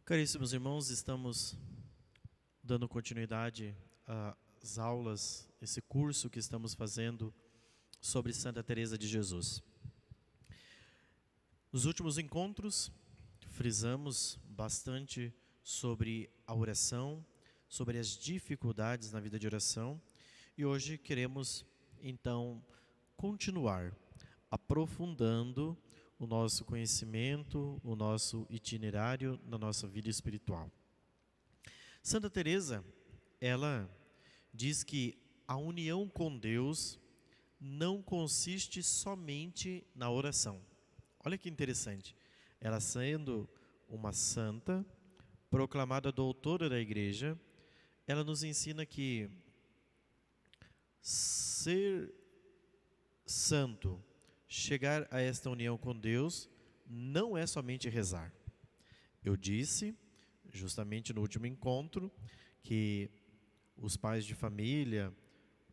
Caríssimos irmãos, estamos dando continuidade às aulas, esse curso que estamos fazendo sobre Santa Teresa de Jesus. Nos últimos encontros, frisamos bastante sobre a oração, sobre as dificuldades na vida de oração, e hoje queremos, então, continuar aprofundando o nosso conhecimento, o nosso itinerário na nossa vida espiritual. Santa Teresa, ela diz que a união com Deus não consiste somente na oração. Olha que interessante. Ela, sendo uma santa, proclamada doutora da Igreja, ela nos ensina que ser santo, chegar a esta união com Deus, não é somente rezar. Eu disse, justamente no último encontro, que os pais de família,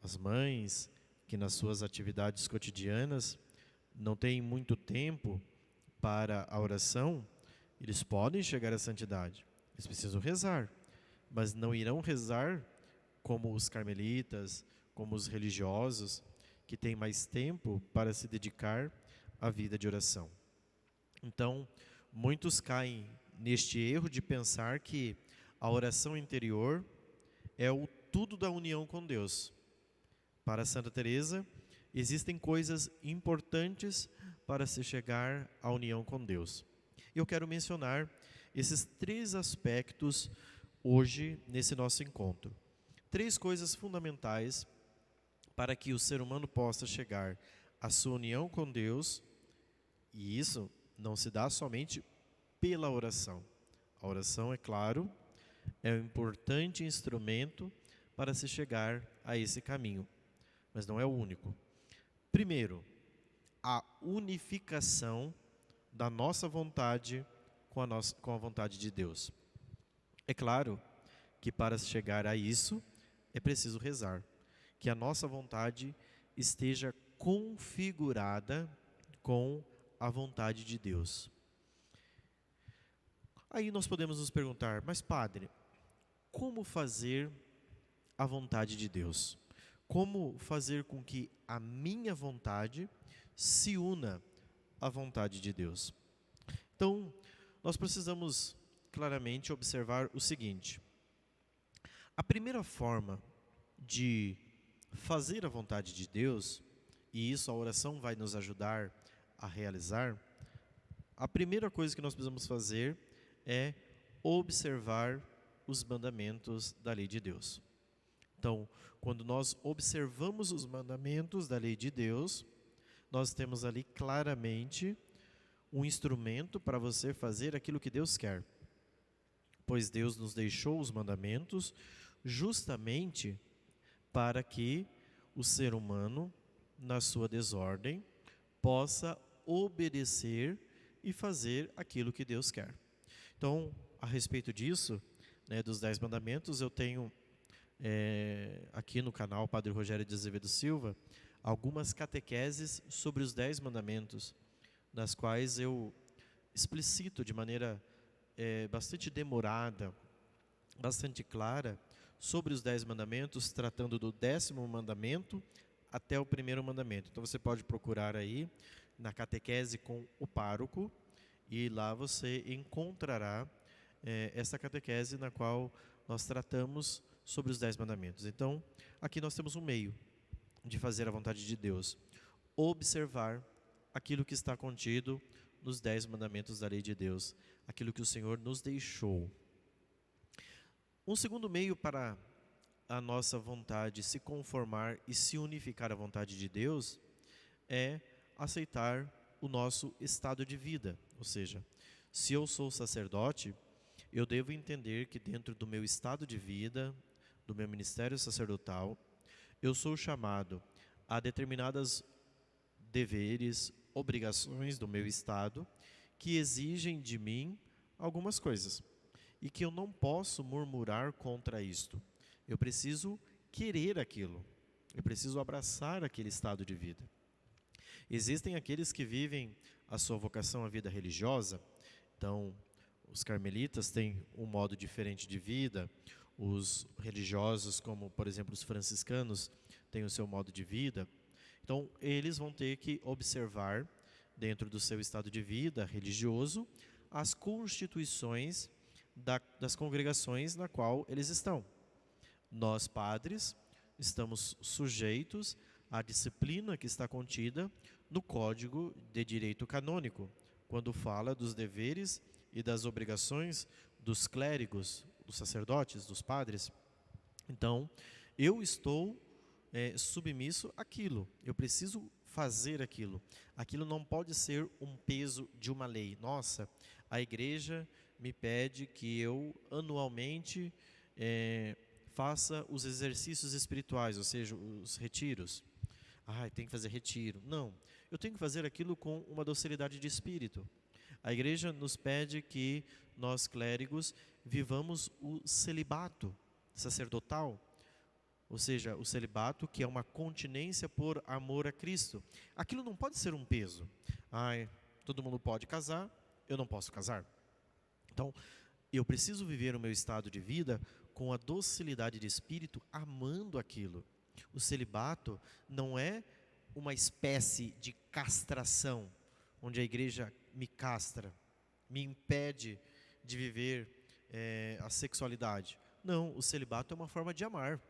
as mães, que nas suas atividades cotidianas não têm muito tempo para a oração, eles podem chegar à santidade. Eles precisam rezar, mas não irão rezar como os carmelitas, como os religiosos, que têm mais tempo para se dedicar à vida de oração. Então, muitos caem neste erro de pensar que a oração interior é o tudo da união com Deus. Para Santa Teresa, existem coisas importantes para se chegar à união com Deus. Eu quero mencionar esses 3 aspectos hoje nesse nosso encontro. 3 coisas fundamentais para que o ser humano possa chegar à sua união com Deus, e isso não se dá somente pela oração. A oração, é claro, é um importante instrumento para se chegar a esse caminho, mas não é o único. Primeiro, a unificação da nossa vontade com a vontade de Deus. É claro que para chegar a isso é preciso rezar, que a nossa vontade esteja configurada com a vontade de Deus. Aí nós podemos nos perguntar, mas padre, como fazer a vontade de Deus? Como fazer com que a minha vontade se una à vontade de Deus? Então, nós precisamos claramente observar o seguinte: a primeira forma de fazer a vontade de Deus, e isso a oração vai nos ajudar a realizar, a primeira coisa que nós precisamos fazer é observar os mandamentos da lei de Deus. Então, quando nós observamos os mandamentos da lei de Deus, nós temos ali claramente um instrumento para você fazer aquilo que Deus quer. Pois Deus nos deixou os mandamentos justamente para que o ser humano, na sua desordem, possa obedecer e fazer aquilo que Deus quer. Então, a respeito disso, dos 10 mandamentos, eu tenho aqui no canal Padre Rogério de Azevedo Silva algumas catequeses sobre os 10 mandamentos, nas quais eu explicito de maneira bastante demorada, bastante clara, sobre os 10 mandamentos, tratando do 10º mandamento até o 1º mandamento. Então você pode procurar aí na catequese com o pároco, e lá você encontrará essa catequese na qual nós tratamos sobre os 10 mandamentos. Então, aqui nós temos um meio de fazer a vontade de Deus: observar aquilo que está contido nos 10 mandamentos da lei de Deus, aquilo que o Senhor nos deixou. Um segundo meio para a nossa vontade se conformar e se unificar à vontade de Deus é aceitar o nosso estado de vida. Ou seja, se eu sou sacerdote, eu devo entender que dentro do meu estado de vida, do meu ministério sacerdotal, eu sou chamado a determinadas deveres, obrigações do meu estado, que exigem de mim algumas coisas, e que eu não posso murmurar contra isto. Eu preciso querer aquilo, eu preciso abraçar aquele estado de vida. Existem aqueles que vivem a sua vocação à vida religiosa, então os carmelitas têm um modo diferente de vida, os religiosos, como por exemplo os franciscanos, têm o seu modo de vida. Então, eles vão ter que observar, dentro do seu estado de vida religioso, as constituições das congregações na qual eles estão. Nós, padres, estamos sujeitos à disciplina que está contida no Código de Direito Canônico, quando fala dos deveres e das obrigações dos clérigos, dos sacerdotes, dos padres. Então, eu estou submisso àquilo, eu preciso fazer aquilo. Aquilo não pode ser um peso de uma lei. Nossa, a igreja me pede que eu anualmente faça os exercícios espirituais, ou seja, os retiros. Tem que fazer retiro. Não, eu tenho que fazer aquilo com uma docilidade de espírito. A igreja nos pede que nós, clérigos, vivamos o celibato sacerdotal, ou seja, o celibato que é uma continência por amor a Cristo. Aquilo não pode ser um peso. Todo mundo pode casar, eu não posso casar. Então, eu preciso viver o meu estado de vida com a docilidade de espírito, amando aquilo. O celibato não é uma espécie de castração, onde a igreja me castra, me impede de viver a sexualidade. Não, o celibato é uma forma de amar.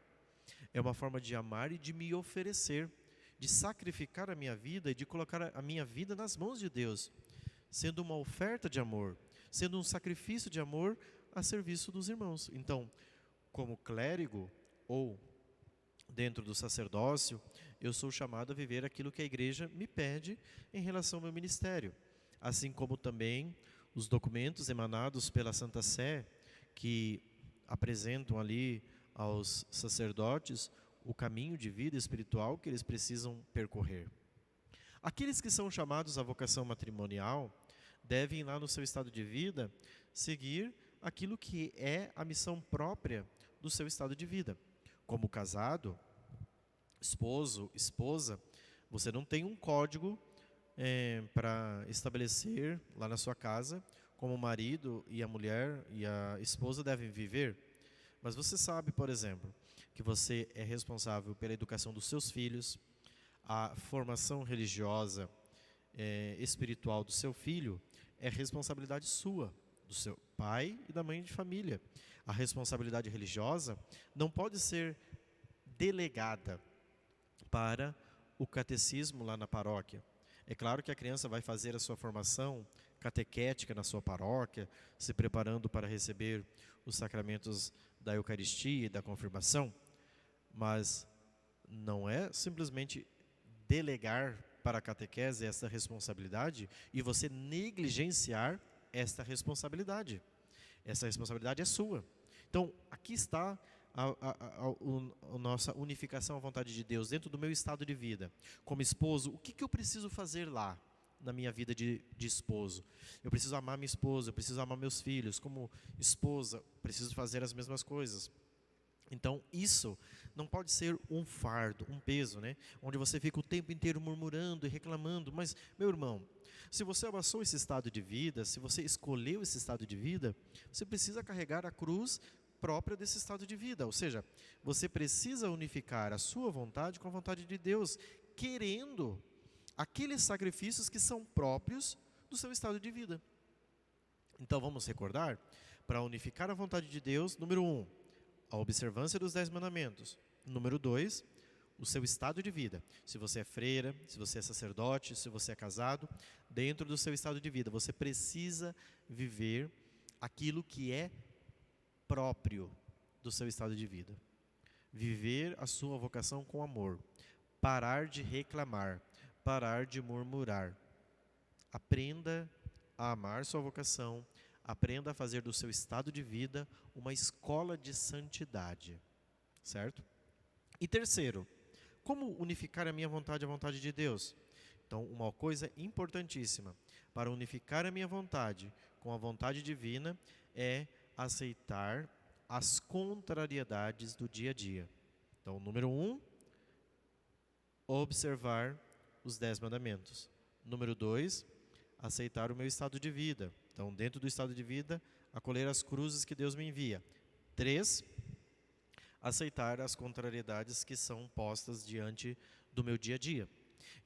É uma forma de amar e de me oferecer, de sacrificar a minha vida e de colocar a minha vida nas mãos de Deus, sendo uma oferta de amor, sendo um sacrifício de amor a serviço dos irmãos. Então, como clérigo ou dentro do sacerdócio, eu sou chamado a viver aquilo que a igreja me pede em relação ao meu ministério. Assim como também os documentos emanados pela Santa Sé, que apresentam ali aos sacerdotes o caminho de vida espiritual que eles precisam percorrer. Aqueles que são chamados à vocação matrimonial devem, lá no seu estado de vida, seguir aquilo que é a missão própria do seu estado de vida. Como casado, esposo, esposa, você não tem um código para estabelecer lá na sua casa como o marido e a mulher e a esposa devem viver. Mas você sabe, por exemplo, que você é responsável pela educação dos seus filhos, a formação religiosa, espiritual do seu filho é responsabilidade sua, do seu pai e da mãe de família. A responsabilidade religiosa não pode ser delegada para o catecismo lá na paróquia. É claro que a criança vai fazer a sua formação catequética na sua paróquia, se preparando para receber os sacramentos da Eucaristia e da confirmação, mas não é simplesmente delegar para a catequese essa responsabilidade e você negligenciar esta responsabilidade. Essa responsabilidade é sua. Então, aqui está a nossa unificação à vontade de Deus dentro do meu estado de vida. Como esposo, o que eu preciso fazer lá na minha vida de esposo? Eu preciso amar minha esposa, eu preciso amar meus filhos. Como esposa, preciso fazer as mesmas coisas. Então, isso não pode ser um fardo, um peso, né? Onde você fica o tempo inteiro murmurando e reclamando. Mas, meu irmão, se você abraçou esse estado de vida, se você escolheu esse estado de vida, você precisa carregar a cruz própria desse estado de vida. Ou seja, você precisa unificar a sua vontade com a vontade de Deus, querendo aqueles sacrifícios que são próprios do seu estado de vida. Então, vamos recordar, para unificar a vontade de Deus, número 1, a observância dos 10 mandamentos. Número 2, o seu estado de vida. Se você é freira, se você é sacerdote, se você é casado, dentro do seu estado de vida, você precisa viver aquilo que é próprio do seu estado de vida. Viver a sua vocação com amor. Parar de reclamar, parar de murmurar. Aprenda a amar sua vocação, aprenda a fazer do seu estado de vida uma escola de santidade, certo? E terceiro, como unificar a minha vontade à vontade de Deus? Então, uma coisa importantíssima para unificar a minha vontade com a vontade divina é aceitar as contrariedades do dia a dia. Então, número 1, observar os 10 mandamentos. Número 2, aceitar o meu estado de vida. Então, dentro do estado de vida, acolher as cruzes que Deus me envia. 3, aceitar as contrariedades que são postas diante do meu dia a dia.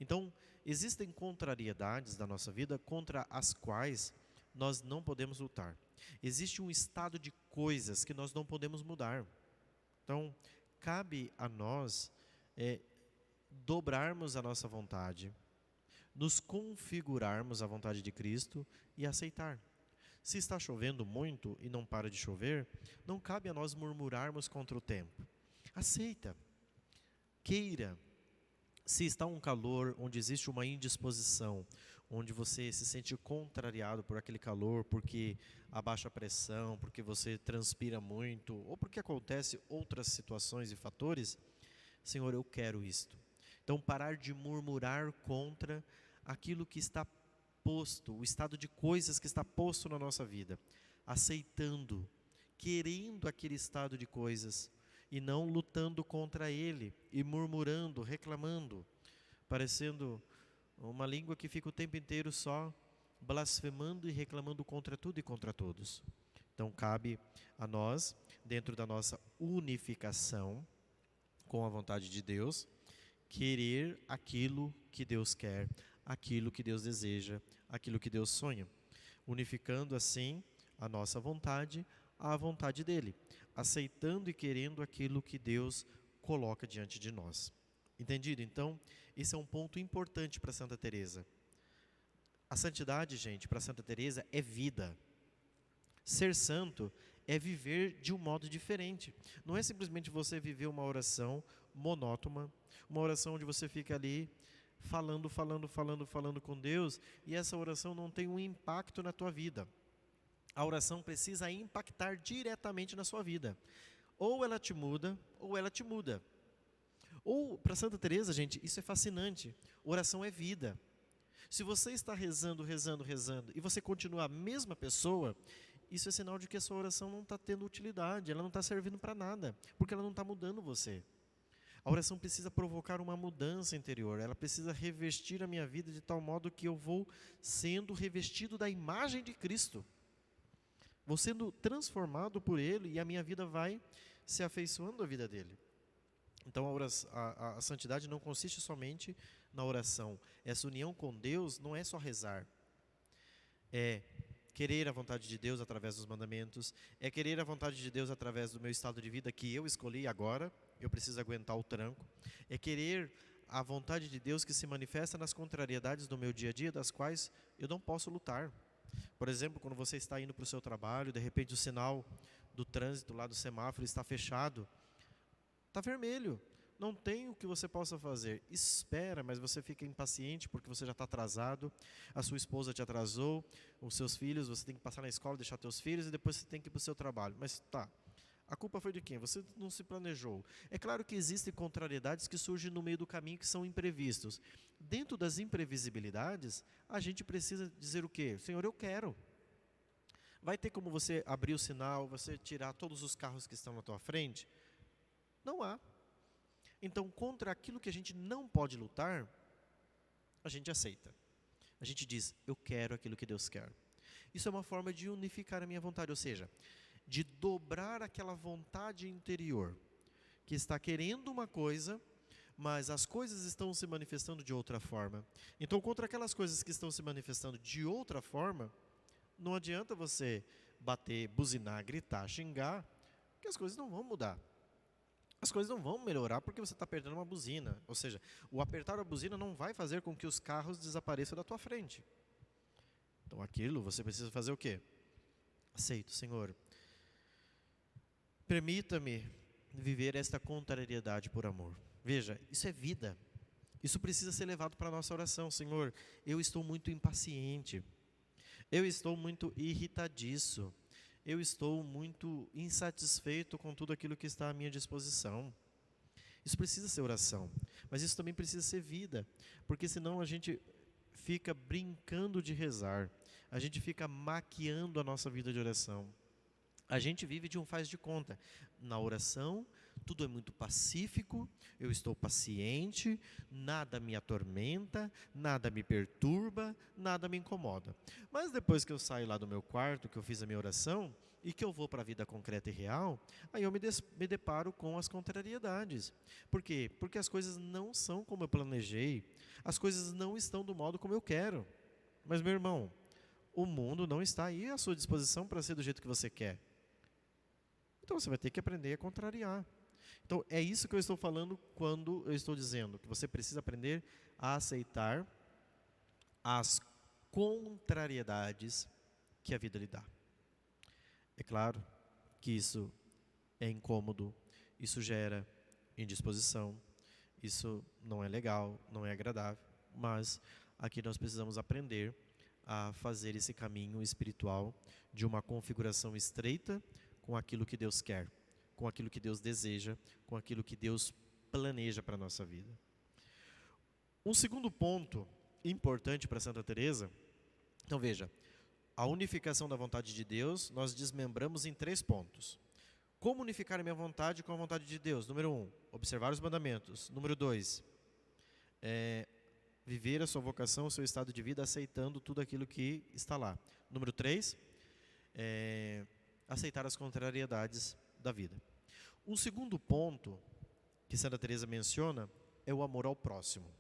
Então, existem contrariedades da nossa vida contra as quais nós não podemos lutar. Existe um estado de coisas que nós não podemos mudar. Então, cabe a nós dobrarmos a nossa vontade, nos configurarmos à vontade de Cristo e aceitar. Se está chovendo muito e não para de chover, não cabe a nós murmurarmos contra o tempo. Aceita, queira. Se está um calor onde existe uma indisposição, onde você se sente contrariado por aquele calor, porque abaixa a pressão, porque você transpira muito, ou porque acontece outras situações e fatores, Senhor, eu quero isto. Então, parar de murmurar contra aquilo que está posto, o estado de coisas que está posto na nossa vida, aceitando, querendo aquele estado de coisas, e não lutando contra ele, e murmurando, reclamando, parecendo uma língua que fica o tempo inteiro só blasfemando e reclamando contra tudo e contra todos. Então cabe a nós, dentro da nossa unificação com a vontade de Deus, querer aquilo que Deus quer, aquilo que Deus deseja, aquilo que Deus sonha, unificando assim a nossa vontade à vontade dele, aceitando e querendo aquilo que Deus coloca diante de nós. Entendido? Então, esse é um ponto importante para Santa Teresa. A santidade, gente, para Santa Teresa é vida. Ser santo é viver de um modo diferente. Não é simplesmente você viver uma oração monótona, uma oração onde você fica ali falando com Deus, e essa oração não tem um impacto na tua vida. A oração precisa impactar diretamente na sua vida. Ou ela te muda, ou ela te muda. Ou, para Santa Teresa, gente, isso é fascinante. Oração é vida. Se você está rezando, e você continua a mesma pessoa, isso é sinal de que a sua oração não está tendo utilidade, ela não está servindo para nada, porque ela não está mudando você. A oração precisa provocar uma mudança interior, ela precisa revestir a minha vida de tal modo que eu vou sendo revestido da imagem de Cristo. Vou sendo transformado por Ele e a minha vida vai se afeiçoando à vida dEle. Então a santidade não consiste somente na oração. Essa união com Deus não é só rezar. É querer a vontade de Deus através dos mandamentos, é querer a vontade de Deus através do meu estado de vida que eu escolhi agora, eu preciso aguentar o tranco, é querer a vontade de Deus que se manifesta nas contrariedades do meu dia a dia, das quais eu não posso lutar. Por exemplo, quando você está indo para o seu trabalho, de repente o sinal do trânsito lá do semáforo está fechado, está vermelho, não tem o que você possa fazer. Espera, mas você fica impaciente porque você já está atrasado, a sua esposa te atrasou, os seus filhos, você tem que passar na escola, deixar teus filhos e depois você tem que ir para o seu trabalho. Mas tá, a culpa foi de quem? Você não se planejou. É claro que existem contrariedades que surgem no meio do caminho que são imprevistos. Dentro das imprevisibilidades, a gente precisa dizer o quê? Senhor, eu quero. Vai ter como você abrir o sinal, você tirar todos os carros que estão na tua frente? Não há. Então, contra aquilo que a gente não pode lutar, a gente aceita. A gente diz, eu quero aquilo que Deus quer. Isso é uma forma de unificar a minha vontade, ou seja, de dobrar aquela vontade interior, que está querendo uma coisa, mas as coisas estão se manifestando de outra forma. Então, contra aquelas coisas que estão se manifestando de outra forma, não adianta você bater, buzinar, gritar, xingar, que as coisas não vão mudar. As coisas não vão melhorar porque você está apertando uma buzina. Ou seja, o apertar a buzina não vai fazer com que os carros desapareçam da tua frente. Então aquilo você precisa fazer o quê? Aceito, Senhor. Permita-me viver esta contrariedade por amor. Veja, isso é vida. Isso precisa ser levado para a nossa oração. Senhor, eu estou muito impaciente. Eu estou muito irritadiço. Eu estou muito insatisfeito com tudo aquilo que está à minha disposição. Isso precisa ser oração, mas isso também precisa ser vida, porque senão a gente fica brincando de rezar, a gente fica maquiando a nossa vida de oração. A gente vive de um faz de conta. Na oração, tudo é muito pacífico, eu estou paciente, nada me atormenta, nada me perturba, nada me incomoda. Mas depois que eu saio lá do meu quarto, que eu fiz a minha oração, e que eu vou para a vida concreta e real, aí eu me deparo com as contrariedades. Por quê? Porque as coisas não são como eu planejei, as coisas não estão do modo como eu quero. Mas, meu irmão, o mundo não está aí à sua disposição para ser do jeito que você quer. Então você vai ter que aprender a contrariar. Então é isso que eu estou falando quando eu estou dizendo que você precisa aprender a aceitar as contrariedades que a vida lhe dá. É claro que isso é incômodo, isso gera indisposição, isso não é legal, não é agradável, mas aqui nós precisamos aprender a fazer esse caminho espiritual de uma configuração estreita com aquilo que Deus quer, com aquilo que Deus deseja, com aquilo que Deus planeja para a nossa vida. Um segundo ponto importante para Santa Teresa, então veja, a unificação da vontade de Deus, nós desmembramos em 3 pontos. Como unificar a minha vontade com a vontade de Deus? Número 1, observar os mandamentos. Número 2, viver a sua vocação, o seu estado de vida, aceitando tudo aquilo que está lá. Número 3, aceitar as contrariedades da vida. Um segundo ponto que Santa Teresa menciona é o amor ao próximo.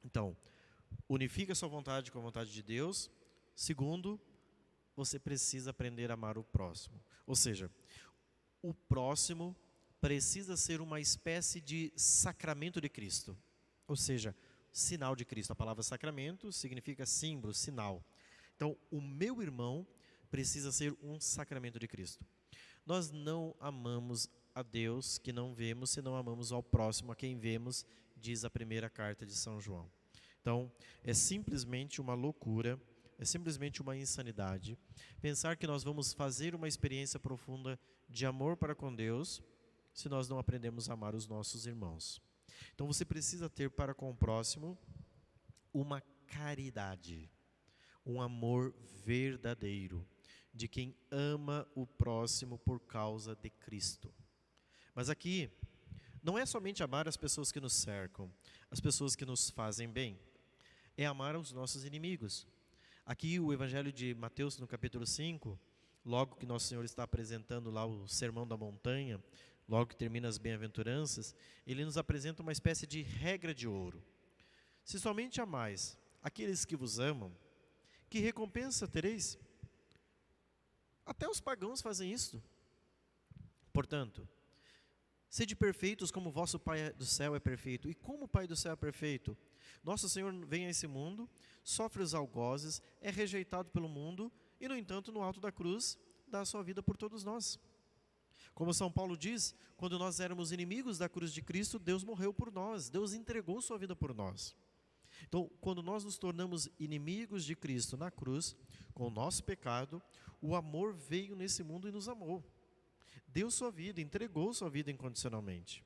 Então, unifica a sua vontade com a vontade de Deus. Segundo, você precisa aprender a amar o próximo. Ou seja, o próximo precisa ser uma espécie de sacramento de Cristo. Ou seja, sinal de Cristo. A palavra sacramento significa símbolo, sinal. Então, o meu irmão precisa ser um sacramento de Cristo. Nós não amamos a Deus que não vemos, se não amamos ao próximo, a quem vemos, diz a primeira carta de São João. Então, é simplesmente uma loucura, é simplesmente uma insanidade pensar que nós vamos fazer uma experiência profunda de amor para com Deus se nós não aprendemos a amar os nossos irmãos. Então você precisa ter para com o próximo uma caridade, um amor verdadeiro, de quem ama o próximo por causa de Cristo. Mas aqui, não é somente amar as pessoas que nos cercam, as pessoas que nos fazem bem, é amar os nossos inimigos. Aqui o Evangelho de Mateus, no capítulo 5, logo que Nosso Senhor está apresentando lá o Sermão da Montanha, logo que termina as bem-aventuranças, ele nos apresenta uma espécie de regra de ouro. Se somente amais aqueles que vos amam, que recompensa tereis? Até os pagãos fazem isso. Portanto, sede perfeitos como vosso Pai do céu é perfeito. E como o Pai do céu é perfeito? Nosso Senhor vem a esse mundo, sofre os algozes, é rejeitado pelo mundo e, no entanto, no alto da cruz, dá a sua vida por todos nós. Como São Paulo diz, quando nós éramos inimigos da cruz de Cristo, Deus morreu por nós, Deus entregou sua vida por nós. Então, quando nós nos tornamos inimigos de Cristo na cruz, com o nosso pecado, o amor veio nesse mundo e nos amou. Deu sua vida, entregou sua vida incondicionalmente.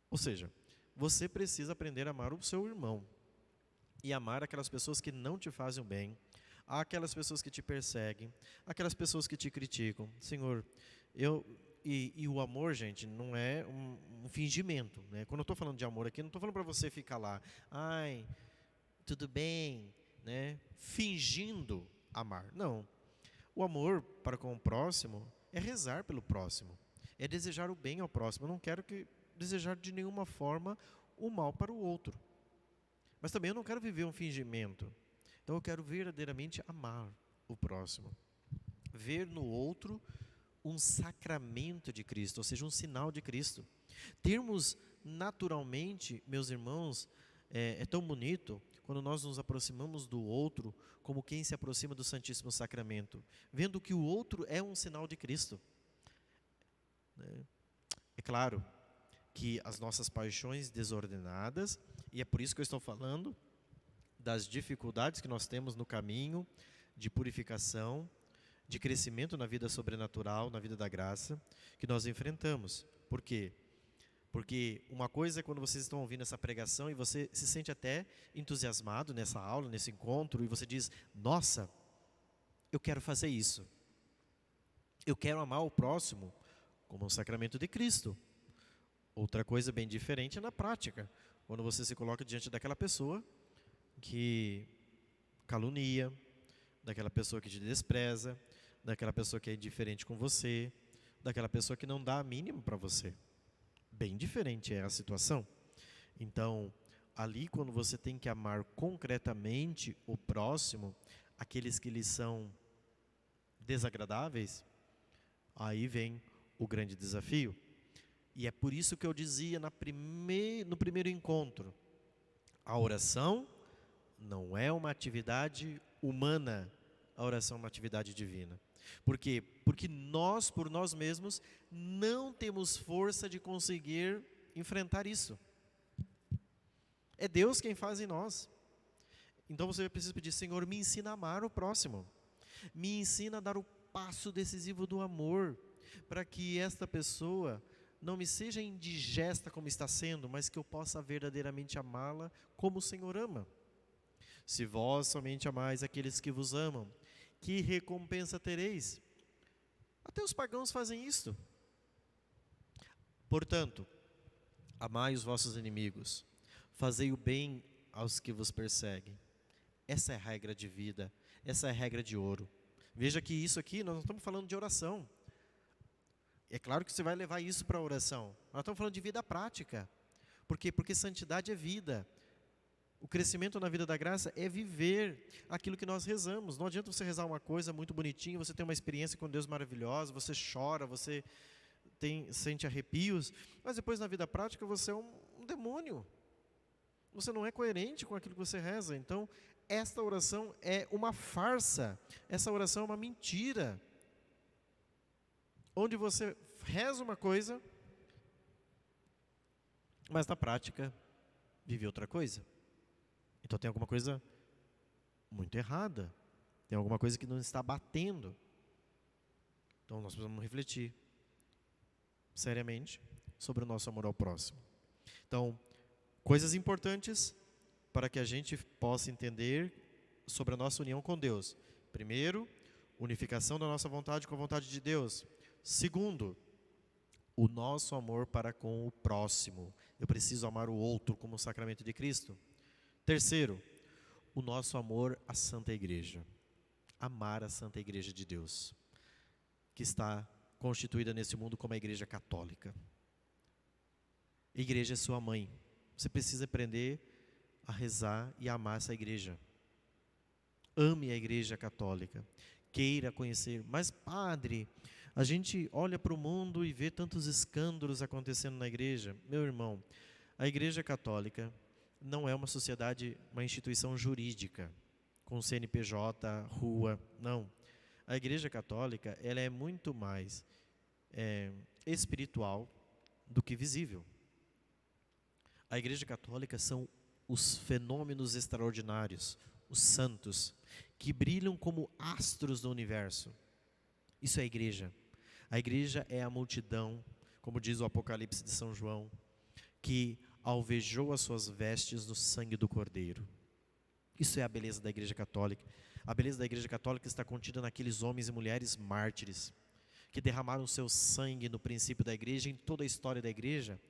Ou seja, você precisa aprender a amar o seu irmão e amar aquelas pessoas que não te fazem o bem, aquelas pessoas que te perseguem, aquelas pessoas que te criticam. Senhor, e o amor, gente, não é um fingimento, né? Quando eu estou falando de amor aqui, não estou falando para você ficar lá, ai, tudo bem, né? Fingindo amar. Não. O amor para com o próximo é rezar pelo próximo, é desejar o bem ao próximo. Eu não quero desejar de nenhuma forma o mal para o outro. Mas também eu não quero viver um fingimento. Então eu quero verdadeiramente amar o próximo. Ver no outro um sacramento de Cristo, ou seja, um sinal de Cristo. Termos naturalmente, meus irmãos, é tão bonito quando nós nos aproximamos do outro como quem se aproxima do Santíssimo Sacramento, vendo que o outro é um sinal de Cristo. É claro que as nossas paixões desordenadas, e é por isso que eu estou falando das dificuldades que nós temos no caminho de purificação, de crescimento na vida sobrenatural, na vida da graça, que nós enfrentamos. Por quê? Porque uma coisa é quando vocês estão ouvindo essa pregação e você se sente até entusiasmado nessa aula, nesse encontro, e você diz, nossa, eu quero fazer isso. Eu quero amar o próximo como um sacramento de Cristo. Outra coisa bem diferente é na prática, quando você se coloca diante daquela pessoa que calunia, daquela pessoa que te despreza, daquela pessoa que é indiferente com você, daquela pessoa que não dá a mínima para você. Bem diferente é a situação. Então, ali quando você tem que amar concretamente o próximo, aqueles que lhe são desagradáveis, aí vem o grande desafio. E é por isso que eu dizia no primeiro encontro, a oração não é uma atividade humana, a oração é uma atividade divina. Por quê? Porque nós, por nós mesmos, não temos força de conseguir enfrentar isso. É Deus quem faz em nós. Então você precisa pedir: Senhor, me ensina a amar o próximo. Me ensina a dar o passo decisivo do amor, para que esta pessoa não me seja indigesta como está sendo, mas que eu possa verdadeiramente amá-la como o Senhor ama. Se vós somente amais aqueles que vos amam, que recompensa tereis? Até os pagãos fazem isto. Portanto, amai os vossos inimigos, fazei o bem aos que vos perseguem. Essa é a regra de vida, essa é a regra de ouro. Veja que isso aqui, nós não estamos falando de oração. É claro que você vai levar isso para a oração. Nós estamos falando de vida prática. Por quê? Porque santidade é vida. O crescimento na vida da graça é viver aquilo que nós rezamos. Não adianta você rezar uma coisa muito bonitinha, você tem uma experiência com Deus maravilhosa, você chora, você sente arrepios, mas depois na vida prática você é um demônio. Você não é coerente com aquilo que você reza. Então, esta oração é uma farsa. Essa oração é uma mentira. Onde você reza uma coisa, mas na prática vive outra coisa. Então tem alguma coisa muito errada. Tem alguma coisa que não está batendo. Então nós precisamos refletir seriamente sobre o nosso amor ao próximo. Então, coisas importantes para que a gente possa entender sobre a nossa união com Deus. Primeiro, unificação da nossa vontade com a vontade de Deus. Segundo, o nosso amor para com o próximo. Eu preciso amar o outro como o sacramento de Cristo. Terceiro, o nosso amor à Santa Igreja. Amar a Santa Igreja de Deus, que está constituída nesse mundo como a Igreja Católica. A igreja é sua mãe. Você precisa aprender a rezar e a amar essa igreja. Ame a Igreja Católica. Queira conhecer. Mas, padre, a gente olha para o mundo e vê tantos escândalos acontecendo na igreja. Meu irmão, a Igreja Católica não é uma sociedade, uma instituição jurídica, com CNPJ, rua, não. A Igreja Católica, ela é muito mais espiritual do que visível. A Igreja Católica são os fenômenos extraordinários, os santos, que brilham como astros do universo. Isso é a igreja. A igreja é a multidão, como diz o Apocalipse de São João, que alvejou as suas vestes no sangue do Cordeiro. Isso é a beleza da Igreja Católica. A beleza da Igreja Católica está contida naqueles homens e mulheres mártires, que derramaram seu sangue no princípio da igreja, em toda a história da igreja,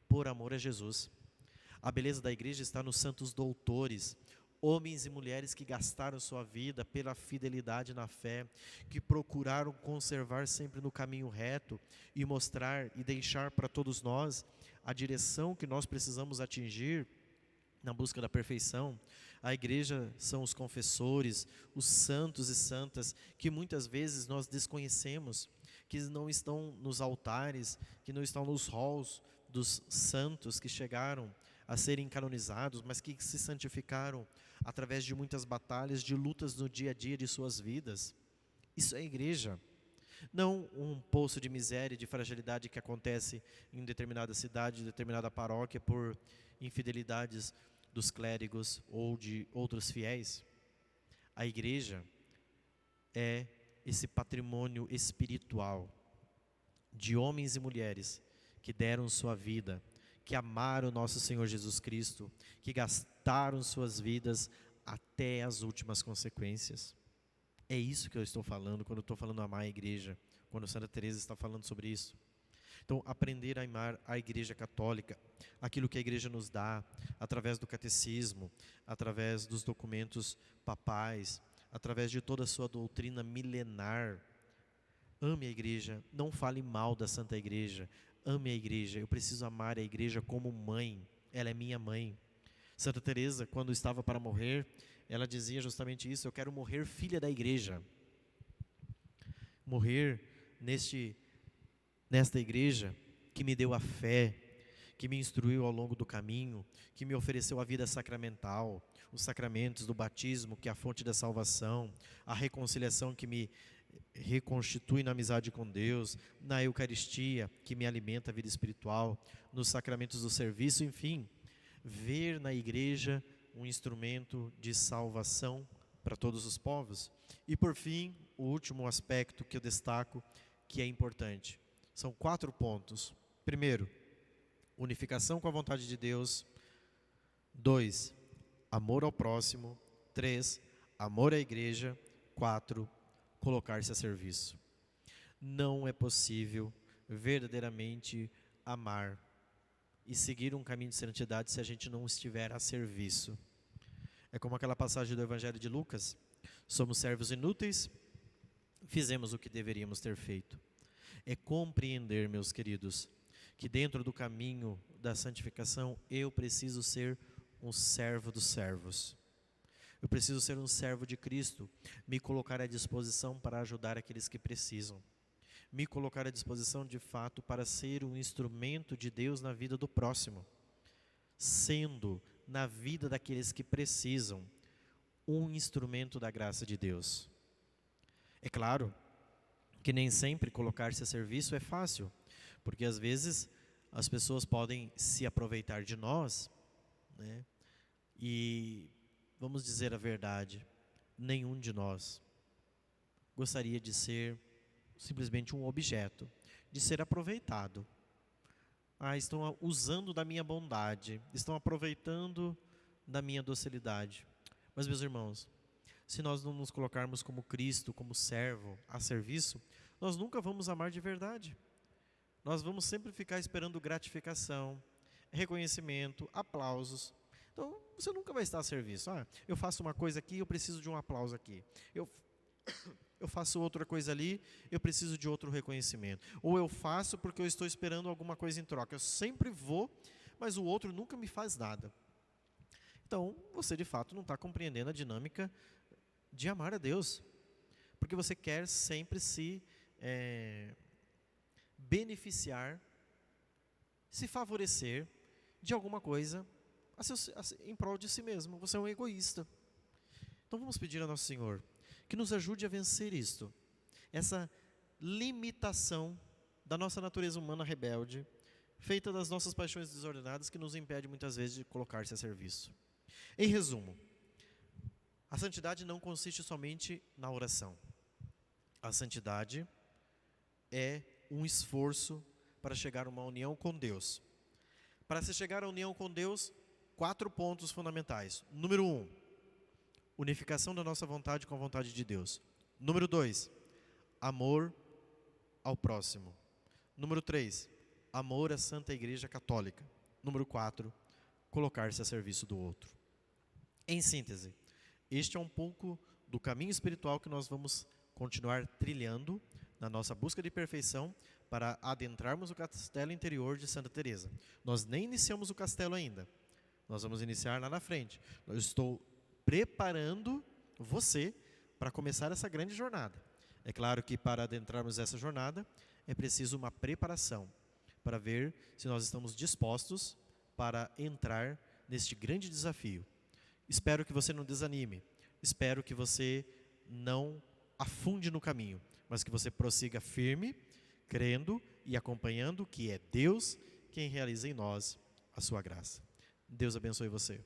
por amor a Jesus. A beleza da igreja está nos santos doutores, homens e mulheres que gastaram sua vida pela fidelidade na fé, que procuraram conservar sempre no caminho reto e mostrar e deixar para todos nós a direção que nós precisamos atingir na busca da perfeição. A igreja são os confessores, os santos e santas, que muitas vezes nós desconhecemos, que não estão nos altares, que não estão nos halls dos santos que chegaram a serem canonizados, mas que se santificaram através de muitas batalhas, de lutas no dia a dia de suas vidas. Isso é a igreja. Não um poço de miséria e de fragilidade que acontece em determinada cidade, determinada paróquia, por infidelidades dos clérigos ou de outros fiéis. A igreja é esse patrimônio espiritual de homens e mulheres que deram sua vida, que amaram o nosso Senhor Jesus Cristo, que gastaram suas vidas até as últimas consequências. É isso que eu estou falando quando eu estou falando amar a igreja, quando Santa Teresa está falando sobre isso. Então, aprender a amar a Igreja Católica, aquilo que a Igreja nos dá, através do catecismo, através dos documentos papais, através de toda a sua doutrina milenar. Ame a Igreja, não fale mal da Santa Igreja, ame a Igreja. Eu preciso amar a Igreja como mãe, ela é minha mãe. Santa Teresa, quando estava para morrer, ela dizia justamente isso: eu quero morrer filha da Igreja. Morrer nesta Igreja que me deu a fé, que me instruiu ao longo do caminho, que me ofereceu a vida sacramental, os sacramentos do batismo, que é a fonte da salvação, a reconciliação que me reconstitui na amizade com Deus, na Eucaristia, que me alimenta a vida espiritual, nos sacramentos do serviço, enfim, ver na Igreja um instrumento de salvação para todos os povos. E por fim, o último aspecto que eu destaco, que é importante, são 4 pontos. Primeiro, unificação com a vontade de Deus. 2, amor ao próximo. 3, amor à Igreja. 4, colocar-se a serviço. Não é possível verdadeiramente amar e seguir um caminho de santidade se a gente não estiver a serviço. É como aquela passagem do Evangelho de Lucas: somos servos inúteis, fizemos o que deveríamos ter feito. É compreender, meus queridos, que dentro do caminho da santificação eu preciso ser um servo dos servos. Eu preciso ser um servo de Cristo, me colocar à disposição para ajudar aqueles que precisam. Me colocar à disposição de fato para ser um instrumento de Deus na vida do próximo. Sendo na vida daqueles que precisam um instrumento da graça de Deus. É claro que nem sempre colocar-se a serviço é fácil, porque às vezes as pessoas podem se aproveitar de nós, né? E vamos dizer a verdade, nenhum de nós gostaria de ser simplesmente um objeto, de ser aproveitado. Estão usando da minha bondade, estão aproveitando da minha docilidade. Mas, meus irmãos, se nós não nos colocarmos como Cristo, como servo, a serviço, nós nunca vamos amar de verdade. Nós vamos sempre ficar esperando gratificação, reconhecimento, aplausos. Então, você nunca vai estar a serviço. Eu faço uma coisa aqui, eu preciso de um aplauso aqui. Eu faço outra coisa ali, eu preciso de outro reconhecimento. Ou eu faço porque eu estou esperando alguma coisa em troca. Eu sempre vou, mas o outro nunca me faz nada. Então, você de fato não está compreendendo a dinâmica de amar a Deus. Porque você quer sempre se beneficiar, se favorecer de alguma coisa em prol de si mesmo. Você é um egoísta. Então vamos pedir a Nosso Senhor que nos ajude a vencer isto, essa limitação da nossa natureza humana rebelde, feita das nossas paixões desordenadas, que nos impede muitas vezes de colocar-se a serviço. Em resumo, a santidade não consiste somente na oração. A santidade é um esforço para chegar a uma união com Deus. Para se chegar à união com Deus, 4 pontos fundamentais. Número 1, unificação da nossa vontade com a vontade de Deus. Número 2, amor ao próximo. Número 3, amor à Santa Igreja Católica. Número 4, colocar-se a serviço do outro. Em síntese, este é um pouco do caminho espiritual que nós vamos continuar trilhando na nossa busca de perfeição para adentrarmos o castelo interior de Santa Teresa. Nós nem iniciamos o castelo ainda. Nós vamos iniciar lá na frente. Eu estou preparando você para começar essa grande jornada. É claro que para adentrarmos essa jornada é preciso uma preparação para ver se nós estamos dispostos para entrar neste grande desafio. Espero que você não desanime, espero que você não afunde no caminho, mas que você prossiga firme, crendo e acompanhando que é Deus quem realiza em nós a sua graça. Deus abençoe você.